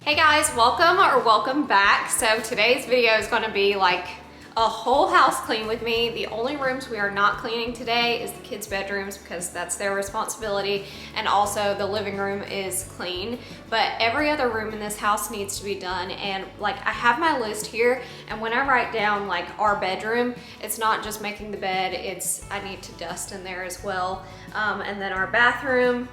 Hey guys, welcome back. So today's video is going to be like a whole house clean with me. The only rooms we are not cleaning today is the kids' bedrooms because that's their responsibility, and also the living room is clean. But every other room in this house needs to be done, and like I have my list here, and when I write down like our bedroom, it's not just making the bed, I need to dust in there as well. And then our bathroom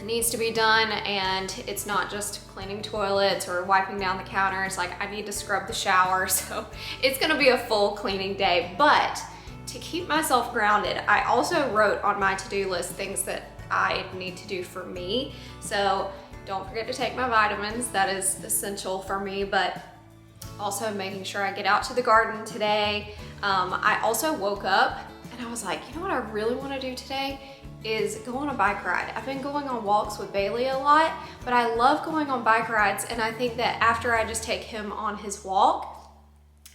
needs to be done, and it's not just cleaning toilets or wiping down the counter. It's like I need to scrub the shower, so it's gonna be a full cleaning day. But to keep myself grounded, I also wrote on my to-do list things that I need to do for me. So don't forget to take my vitamins, that is essential for me, but also making sure I get out to the garden today. I also woke up and I was like, you know what I really want to do today is go on a bike ride. I've been going on walks with Bailey a lot, but I love going on bike rides, and I think that after I just take him on his walk,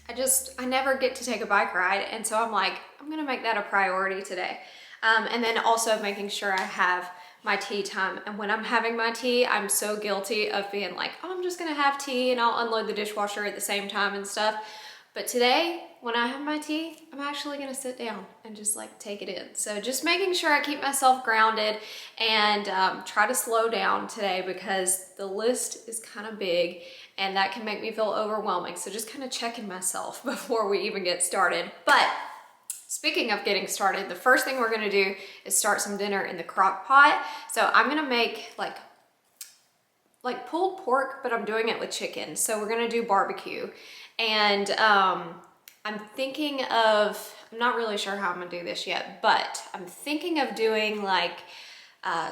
I never get to take a bike ride, and so I'm like, I'm gonna make that a priority today. And then also making sure I have my tea time, and when I'm having my tea, I'm so guilty of being like, oh, I'm just gonna have tea and I'll unload the dishwasher at the same time and stuff. But today, when I have my tea, I'm actually gonna sit down and just like take it in. So just making sure I keep myself grounded and try to slow down today because the list is kind of big and that can make me feel overwhelming. So just kind of checking myself before we even get started. But speaking of getting started, the first thing we're gonna do is start some dinner in the crock pot. So I'm gonna make like pulled pork, but I'm doing it with chicken. So we're gonna do barbecue. And I'm thinking of, I'm not really sure how I'm gonna do this yet, but I'm thinking of doing like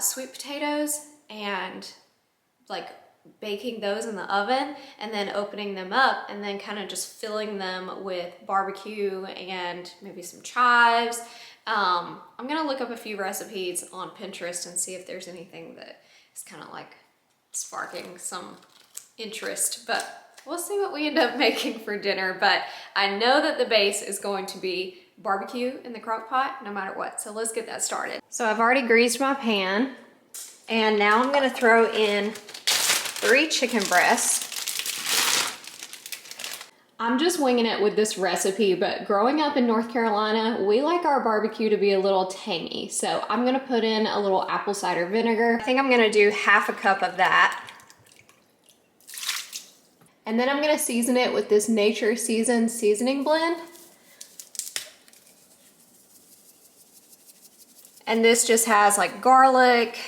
sweet potatoes and like baking those in the oven and then opening them up and then kind of just filling them with barbecue and maybe some chives. I'm gonna look up a few recipes on Pinterest and see if there's anything that is kind of like sparking some interest, but we'll see what we end up making for dinner. But I know that the base is going to be barbecue in the crock pot no matter what. So let's get that started. So I've already greased my pan, and now I'm gonna throw in 3 chicken breasts. I'm just winging it with this recipe, but growing up in North Carolina, we like our barbecue to be a little tangy. So I'm gonna put in a little apple cider vinegar. I think I'm gonna do ½ a cup of that. And then I'm gonna season it with this Nature Seasoned seasoning blend. And this just has like garlic,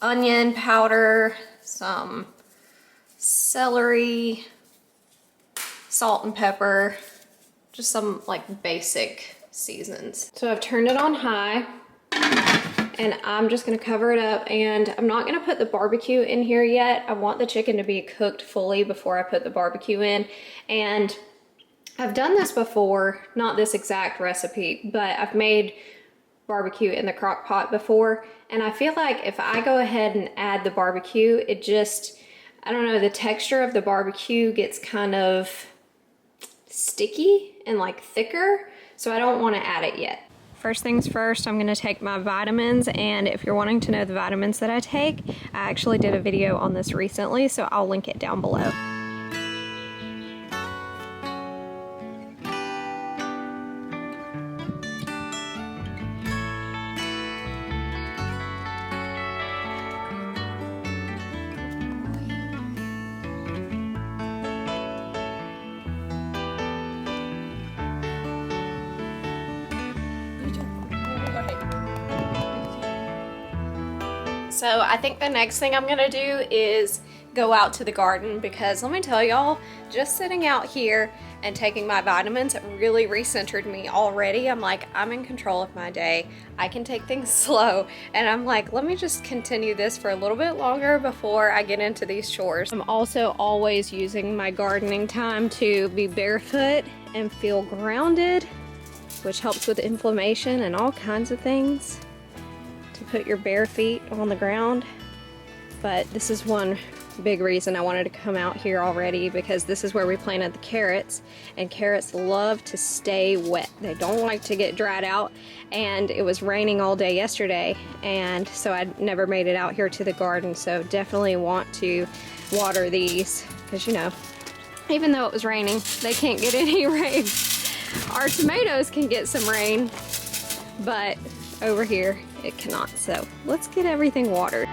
onion powder, some celery, salt and pepper, just some like basic seasons. So I've turned it on high, and I'm just gonna cover it up, and I'm not gonna put the barbecue in here yet. I want the chicken to be cooked fully before I put the barbecue in. And I've done this before, not this exact recipe, but I've made barbecue in the crock pot before, and I feel like if I go ahead and add the barbecue, it just, I don't know, the texture of the barbecue gets kind of sticky and like thicker, so I don't want to add it yet. First things first, I'm gonna take my vitamins, and if you're wanting to know the vitamins that I take, I actually did a video on this recently, so I'll link it down below. So I think the next thing I'm gonna do is go out to the garden, because let me tell y'all, just sitting out here and taking my vitamins really recentered me already. I'm like, I'm in control of my day. I can take things slow. And I'm like, let me just continue this for a little bit longer before I get into these chores. I'm also always using my gardening time to be barefoot and feel grounded, which helps with inflammation and all kinds of things. To put your bare feet on the ground, but this is one big reason I wanted to come out here already, because this is where we planted the carrots, and carrots love to stay wet. They don't like to get dried out, and it was raining all day yesterday, and so I never made it out here to the garden. So definitely want to water these, because you know, even though it was raining, they can't get any rain. Our tomatoes can get some rain, but over here it cannot. So let's get everything watered.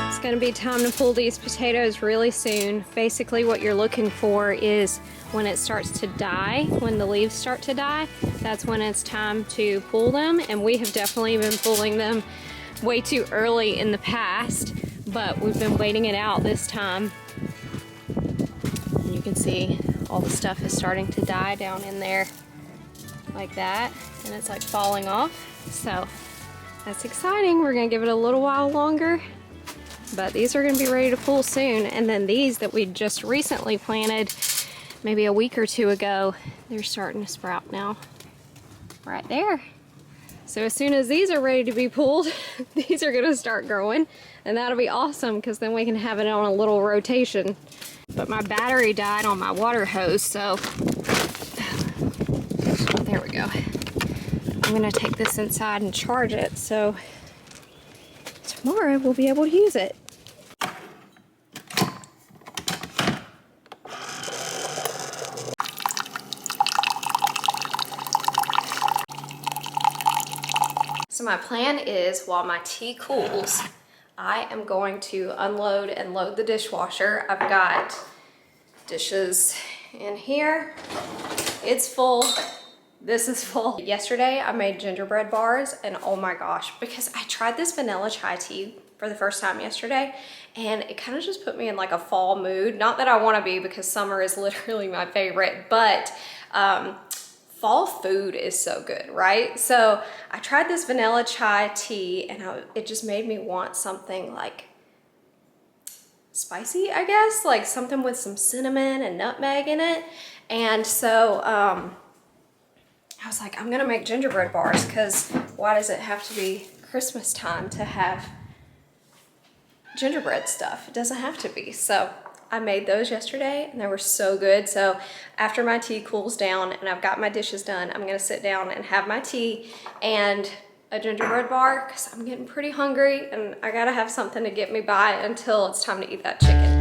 It's going to be time to pull these potatoes really soon. Basically what you're looking for is when it starts to die, when the leaves start to die, that's when it's time to pull them. And we have definitely been pulling them way too early in the past, but we've been waiting it out this time. And you can see all the stuff is starting to die down in there like that, and it's like falling off. So that's exciting. We're going to give it a little while longer, but these are going to be ready to pull soon. And then these that we just recently planted maybe a week or two ago, they're starting to sprout now right there. So as soon as these are ready to be pulled, these are going to start growing, and that'll be awesome because then we can have it on a little rotation. But my battery died on my water hose, so there we go. I'm going to take this inside and charge it, so tomorrow we'll be able to use it. So my plan is, while my tea cools, I am going to unload and load the dishwasher. I've got dishes in here. It's full. This is full. Yesterday I made gingerbread bars, and oh my gosh, because I tried this vanilla chai tea for the first time yesterday, and it kind of just put me in like a fall mood. Not that I want to be, because summer is literally my favorite, but fall food is so good, right? So I tried this vanilla chai tea, and it just made me want something like spicy, I guess, like something with some cinnamon and nutmeg in it. And so I was like, I'm gonna make gingerbread bars, because why does it have to be Christmas time to have gingerbread stuff? It doesn't have to be. So I made those yesterday, and they were so good. So after my tea cools down and I've got my dishes done, I'm gonna sit down and have my tea and a gingerbread bar, because I'm getting pretty hungry and I gotta have something to get me by until it's time to eat that chicken.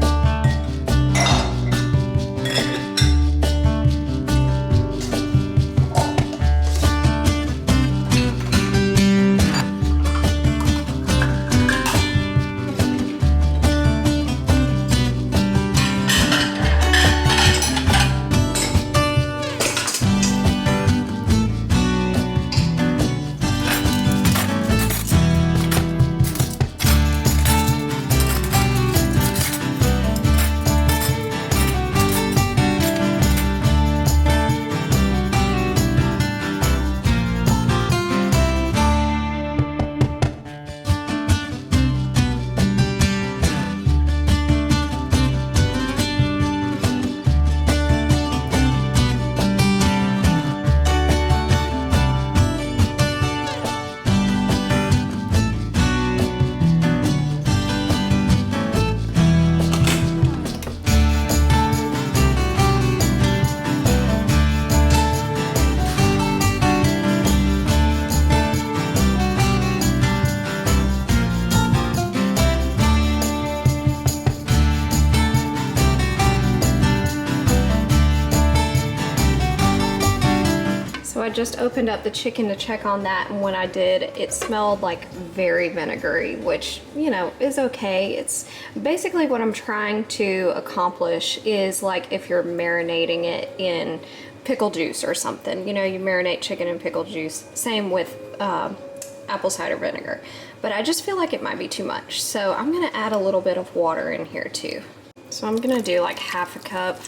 I just opened up the chicken to check on that, and when I did, it smelled like very vinegary, which, you know, is okay. It's basically what I'm trying to accomplish is like if you're marinating it in pickle juice or something, you know, you marinate chicken in pickle juice. Same with apple cider vinegar. But I just feel like it might be too much. So I'm gonna add a little bit of water in here too. So I'm gonna do like half a cup.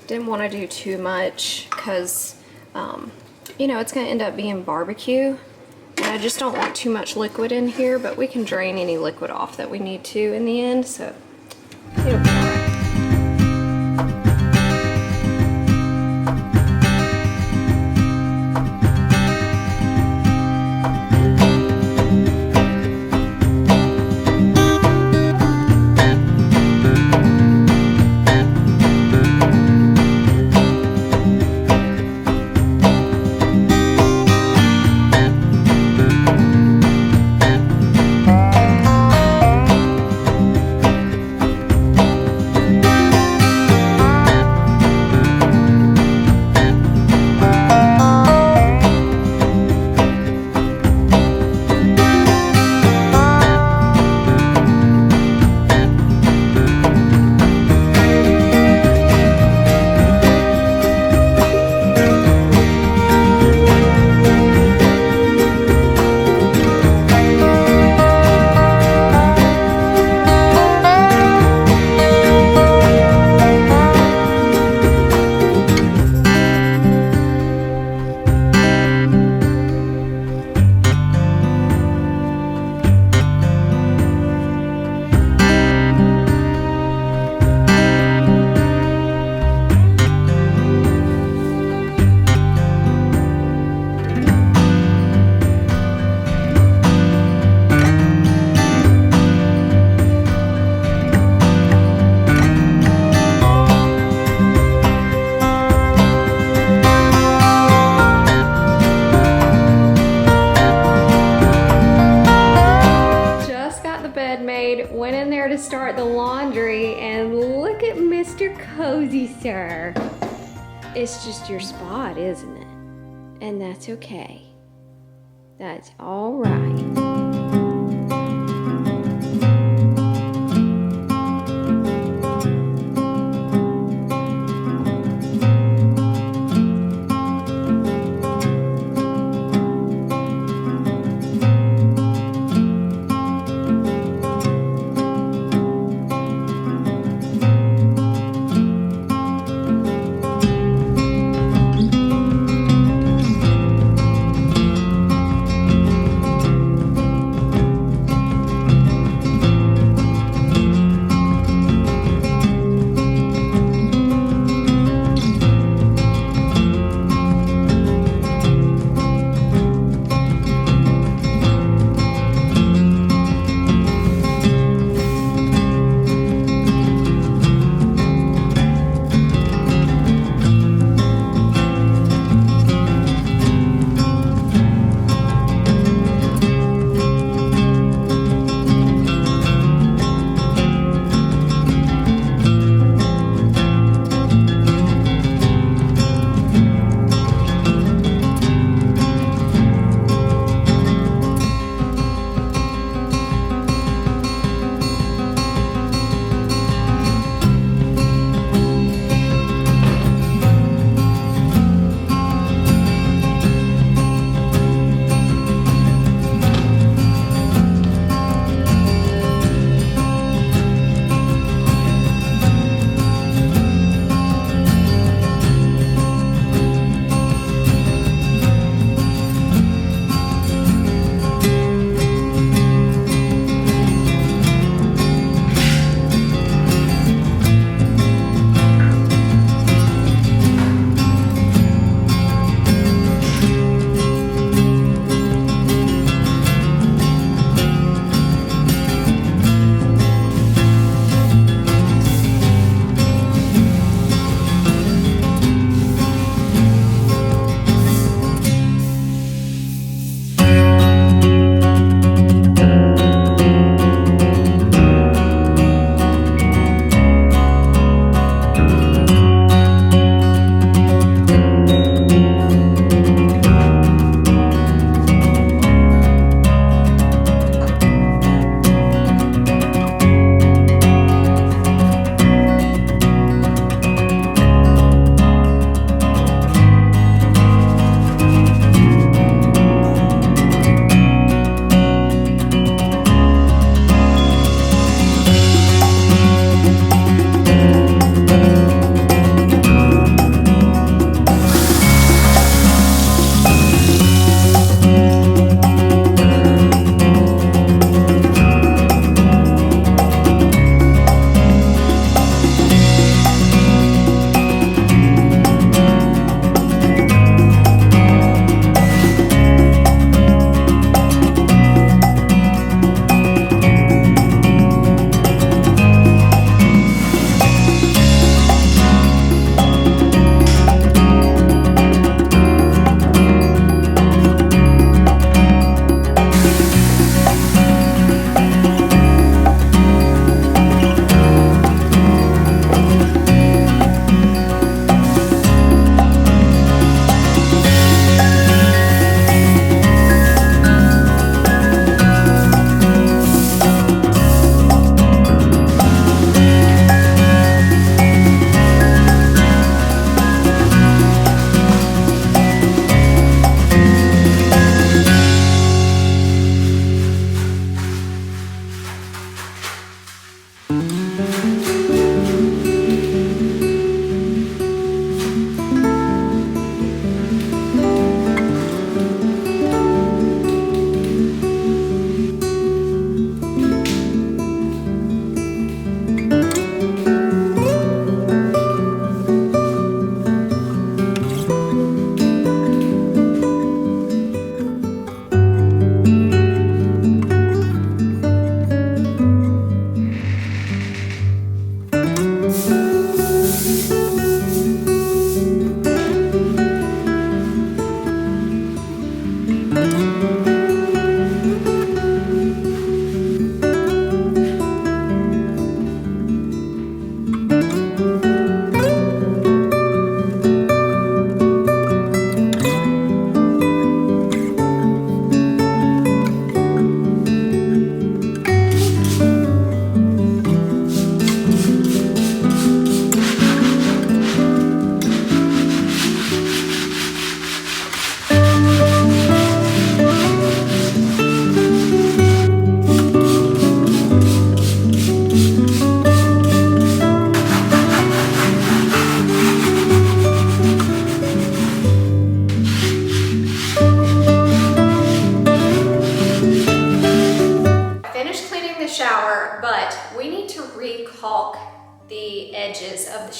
Didn't want to do too much because, you know, it's gonna end up being barbecue. And I just don't want too much liquid in here, but we can drain any liquid off that we need to in the end, so it'll be all right. Went in there to start the laundry, and look at Mr. Cozy Sir. It's just your spot, isn't it? And that's okay. That's all right.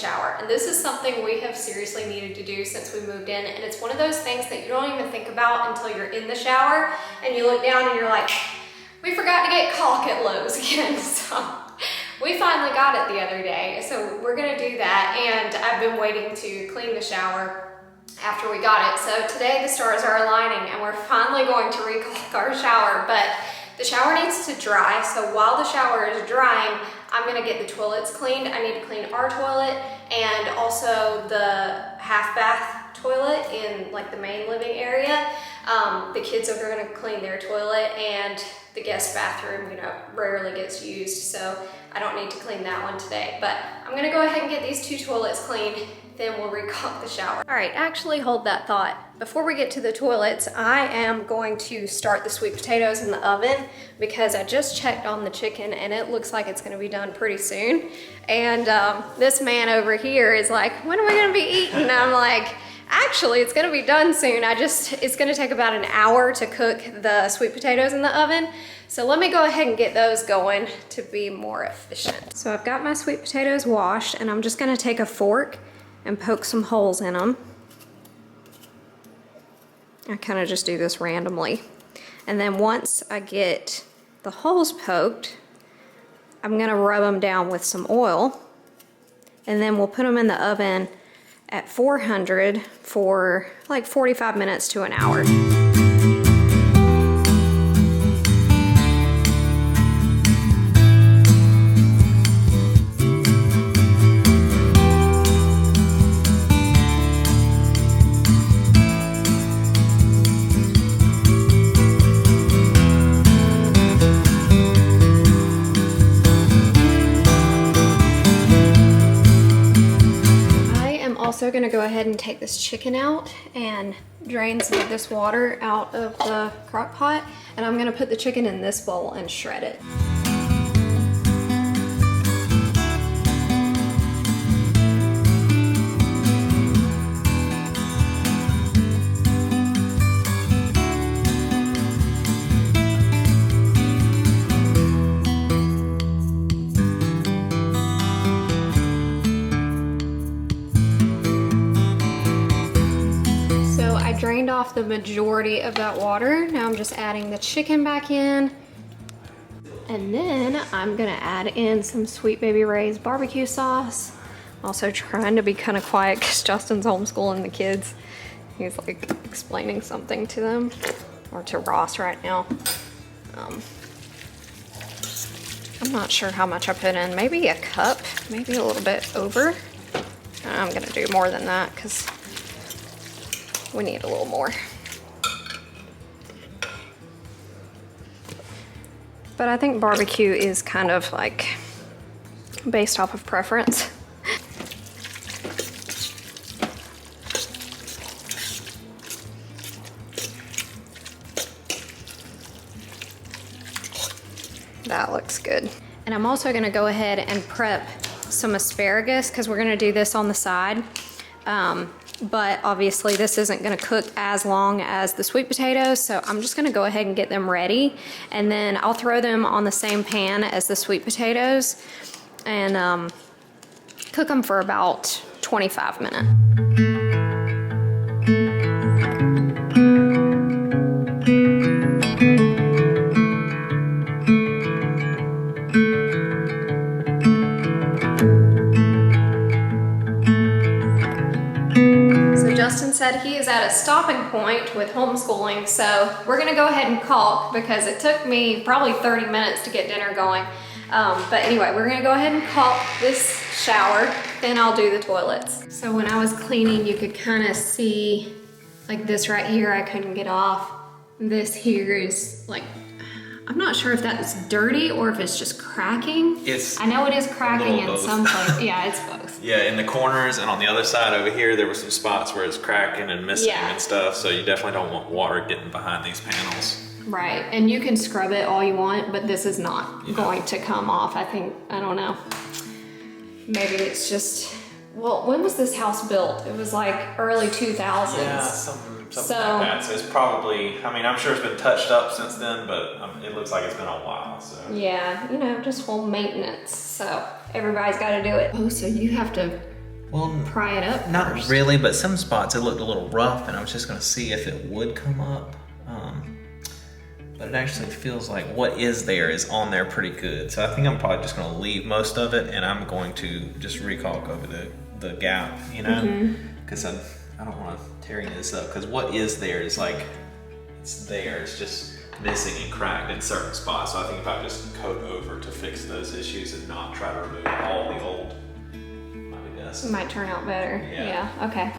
shower. And this is something we have seriously needed to do since we moved in. And it's one of those things that you don't even think about until you're in the shower and you look down and you're like, we forgot to get caulk at Lowe's again. So we finally got it the other day. So we're gonna do that. And I've been waiting to clean the shower after we got it. So today the stars are aligning and we're finally going to re-caulk our shower, but the shower needs to dry. So while the shower is drying, I'm gonna get the toilets cleaned. I need to clean our toilet and also the half bath toilet in like the main living area. The kids are gonna clean their toilet, and the guest bathroom, you know, rarely gets used. So I don't need to clean that one today, but I'm gonna go ahead and get these two toilets cleaned, then we'll re-caulk the shower. All right, actually hold that thought. Before we get to the toilets, I am going to start the sweet potatoes in the oven because I just checked on the chicken and it looks like it's gonna be done pretty soon. And this man over here is like, when are we gonna be eating? And I'm like, actually, it's gonna be done soon. It's gonna take about an hour to cook the sweet potatoes in the oven. So let me go ahead and get those going to be more efficient. So I've got my sweet potatoes washed and I'm just gonna take a fork and poke some holes in them. I kind of just do this randomly. And then once I get the holes poked, I'm gonna rub them down with some oil, and then we'll put them in the oven at 400 for like 45 minutes to an hour. Also gonna go ahead and take this chicken out and drain some of this water out of the crock pot, and I'm gonna put the chicken in this bowl and shred it. Drained off the majority of that water. Now I'm just adding the chicken back in. And then I'm gonna add in some Sweet Baby Ray's barbecue sauce. Also trying to be kind of quiet because Justin's homeschooling the kids. He's like explaining something to them, or to Ross right now. I'm not sure how much I put in, maybe a cup, maybe a little bit over. I'm gonna do more than that because we need a little more. But I think barbecue is kind of like based off of preference. That looks good. And I'm also gonna go ahead and prep some asparagus because we're gonna do this on the side. But obviously this isn't gonna cook as long as the sweet potatoes, so I'm just gonna go ahead and get them ready, and then I'll throw them on the same pan as the sweet potatoes and cook them for about 25 minutes. Justin said he is at a stopping point with homeschooling, so we're gonna go ahead and caulk because it took me probably 30 minutes to get dinner going. But anyway, we're gonna go ahead and caulk this shower, then I'll do the toilets. So when I was cleaning, you could kind of see like this right here, I couldn't get off. This here is like, I'm not sure if that's dirty or if it's just cracking. I know it is cracking in some places. Yeah, it's both. Yeah, in the corners and on the other side over here, there were some spots where it's cracking and missing and stuff. So you definitely don't want water getting behind these panels. Right, and you can scrub it all you want, but this is not going to come off. I don't know. Maybe it's just, well, when was this house built? It was like early 2000s. Yeah, something like that. So it's probably, I mean, I'm sure it's been touched up since then, but it looks like it's been a while, so. Yeah, you know, just home maintenance. So everybody's got to do it. Oh, so you have to Well, pry it up not first. really, but some spots it looked a little rough, and I was just gonna see if it would come up. But it actually feels like what is there is on there pretty good. So I think I'm probably just gonna leave most of it, and I'm going to just recaulk over the gap, you know? Because I don't want to tear this up, because what is there is like, it's there, it's just missing and cracked in certain spots. So I think if I just coat over to fix those issues and not try to remove all the old, might be best. It might turn out better. Yeah. Okay.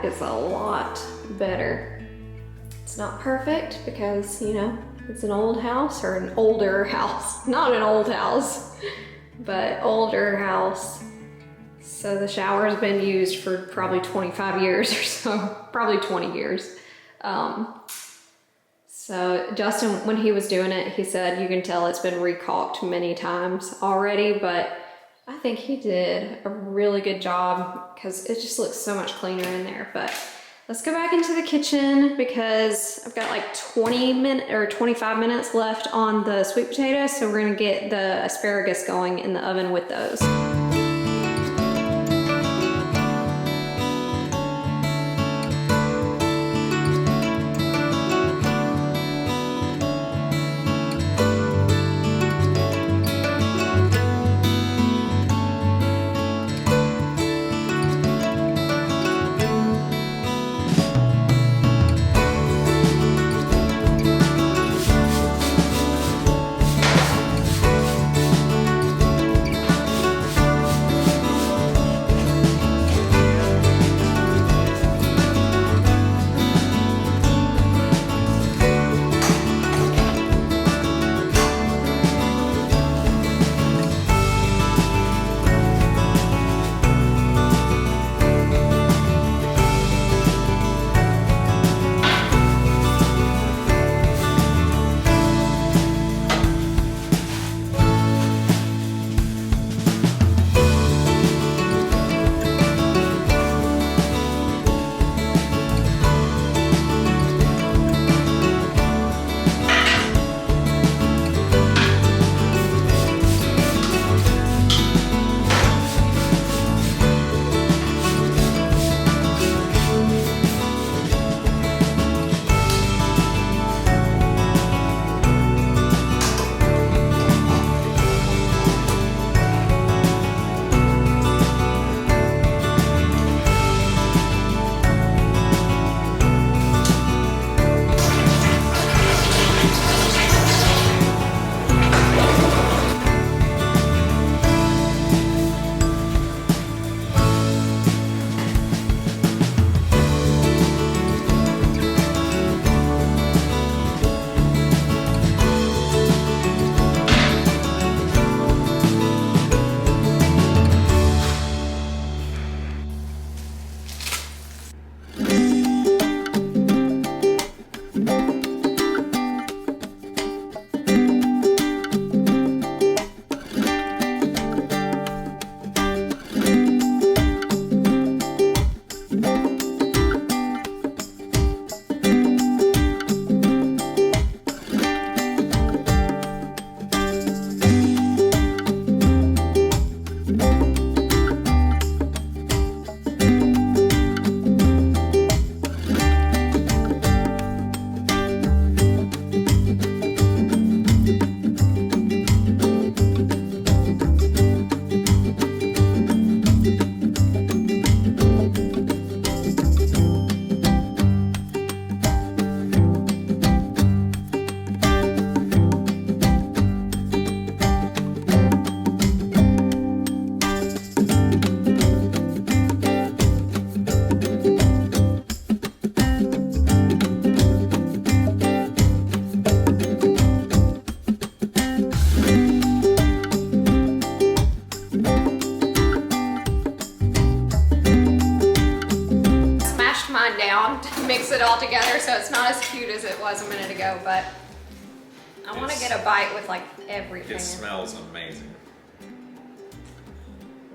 Is a lot better. It's not perfect because, you know, it's an old house, or an older house. Not an old house, but older house. So the shower's been used for probably 25 years or so, probably 20 years. So Justin, when he was doing it, he said you can tell it's been recaulked many times already, but I think he did a really good job because it just looks so much cleaner in there. But let's go back into the kitchen because I've got like 25 minutes left on the sweet potatoes. So we're gonna get the asparagus going in the oven with those. down to mix it all together, so it's not as cute as it was a minute ago, but I want to get a bite with like everything. It smells amazing.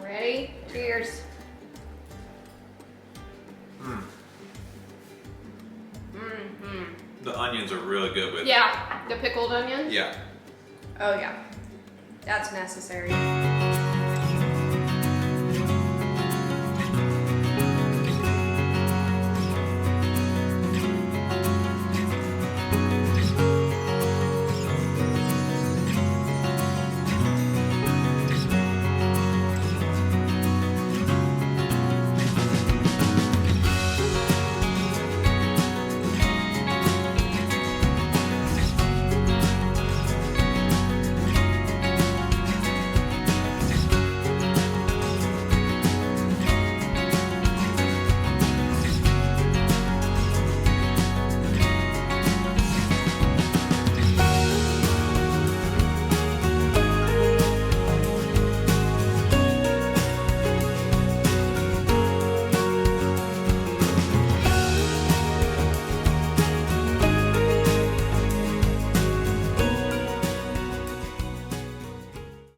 Ready? Cheers. The onions are really good with it. Yeah, the pickled onions? Yeah. Oh yeah, that's necessary.